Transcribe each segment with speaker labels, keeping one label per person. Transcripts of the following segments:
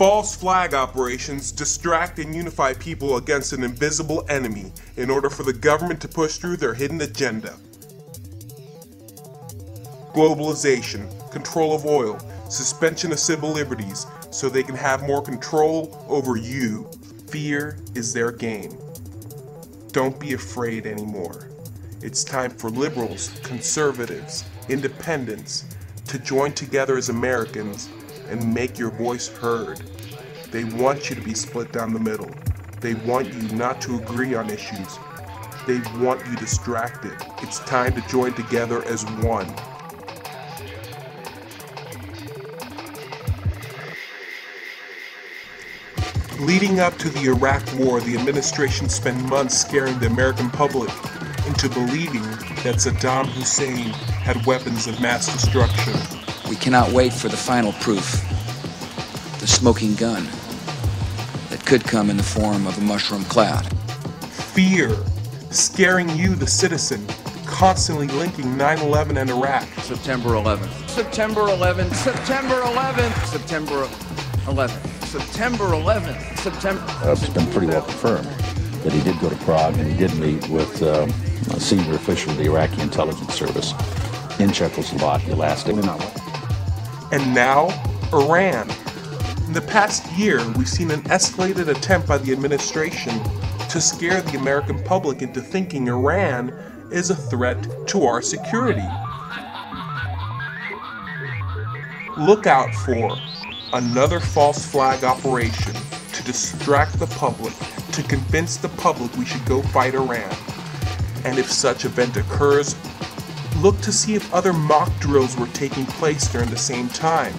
Speaker 1: False flag operations distract and unify people against an invisible enemy in order for the government to push through their hidden agenda. Globalization, control of oil, suspension of civil liberties so they can have more control over you. Fear is their game. Don't be afraid anymore. It's time for liberals, conservatives, independents to join together as Americans and make your voice heard. They want you to be split down the middle. They want you not to agree on issues. They want you distracted. It's time to join together as one. Leading up to the Iraq War, the administration spent months scaring the American public into believing that Saddam Hussein had weapons of mass destruction.
Speaker 2: We cannot wait for the final proof, the smoking gun, that could come in the form of a mushroom cloud.
Speaker 1: Fear, scaring you, the citizen, constantly linking 9/11 and Iraq.
Speaker 2: September 11th. September 11th. September 11th. September 11th. September 11th. September.
Speaker 3: It's been pretty well confirmed that he did go to Prague and he did meet with a senior official of the Iraqi intelligence service in Czechoslovakia last week.
Speaker 1: And now, Iran. In the past year, we've seen an escalated attempt by the administration to scare the American public into thinking Iran is a threat to our security. Look out for another false flag operation to distract the public, to convince the public we should go fight Iran. And if such event occurs, look to see if other mock drills were taking place during the same time.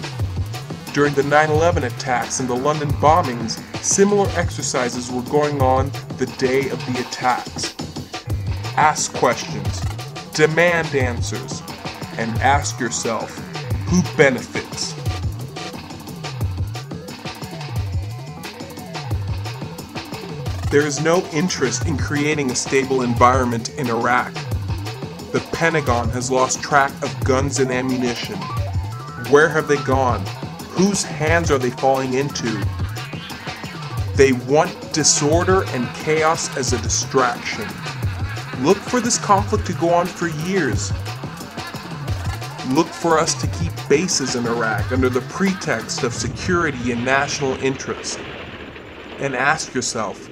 Speaker 1: During the 9/11 attacks and the London bombings, similar exercises were going on the day of the attacks. Ask questions, demand answers, and ask yourself, who benefits? There is no interest in creating a stable environment in Iraq. The Pentagon has lost track of guns and ammunition. Where have they gone? Whose hands are they falling into? They want disorder and chaos as a distraction. Look for this conflict to go on for years. Look for us to keep bases in Iraq under the pretext of security and national interest. And ask yourself,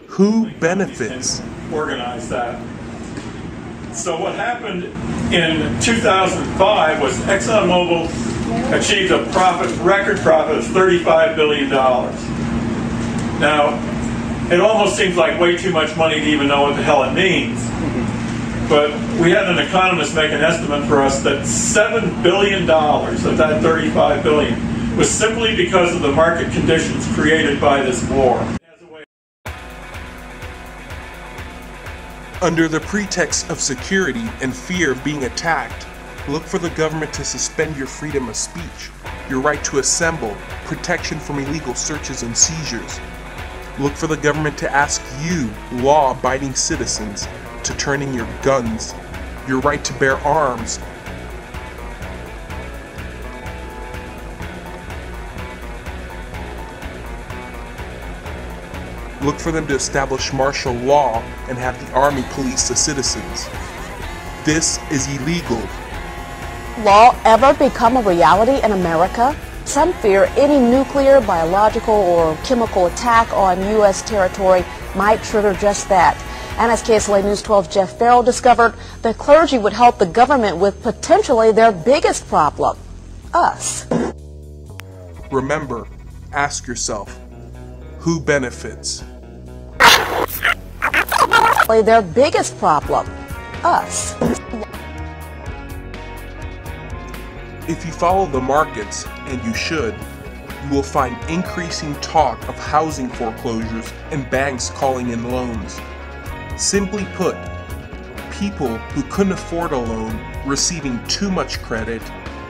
Speaker 1: who benefits?
Speaker 4: Organize that. So what happened in 2005 was ExxonMobil achieved a record profit of $35 billion. Now, it almost seems like way too much money to even know what the hell it means. But we had an economist make an estimate for us that $7 billion of that $35 billion was simply because of the market conditions created by this war.
Speaker 1: Under the pretext of security and fear of being attacked, look for the government to suspend your freedom of speech, your right to assemble, protection from illegal searches and seizures. Look for the government to ask you, law-abiding citizens, to turn in your guns, your right to bear arms. Look for them to establish martial law and have the army police the citizens. This is illegal.
Speaker 5: Law ever become a reality in America? Some fear any nuclear, biological, or chemical attack on U.S. territory might trigger just that. And as KSLA News 12's Jeff Farrell discovered, the clergy would help the government with potentially their biggest problem, us.
Speaker 1: Remember, ask yourself, who benefits?
Speaker 5: Their biggest problem, us.
Speaker 1: If you follow the markets, and you should, you will find increasing talk of housing foreclosures and banks calling in loans. Simply put, people who couldn't afford a loan, receiving too much credit,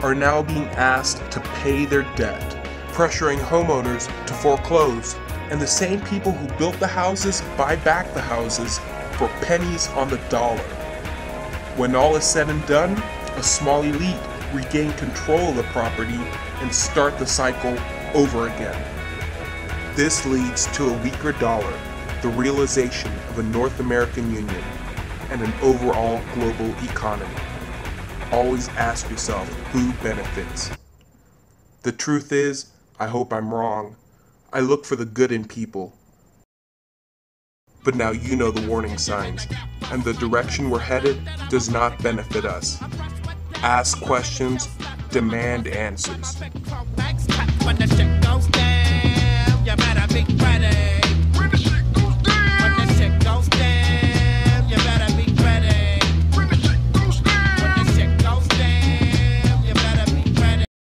Speaker 1: are now being asked to pay their debt, pressuring homeowners to foreclose. And the same people who built the houses buy back the houses for pennies on the dollar. When all is said and done, a small elite regain control of the property and start the cycle over again. This leads to a weaker dollar, the realization of a North American Union, and an overall global economy. Always ask yourself who benefits. The truth is, I hope I'm wrong. I look for the good in people. But now you know the warning signs, and the direction we're headed does not benefit us. Ask questions, demand answers.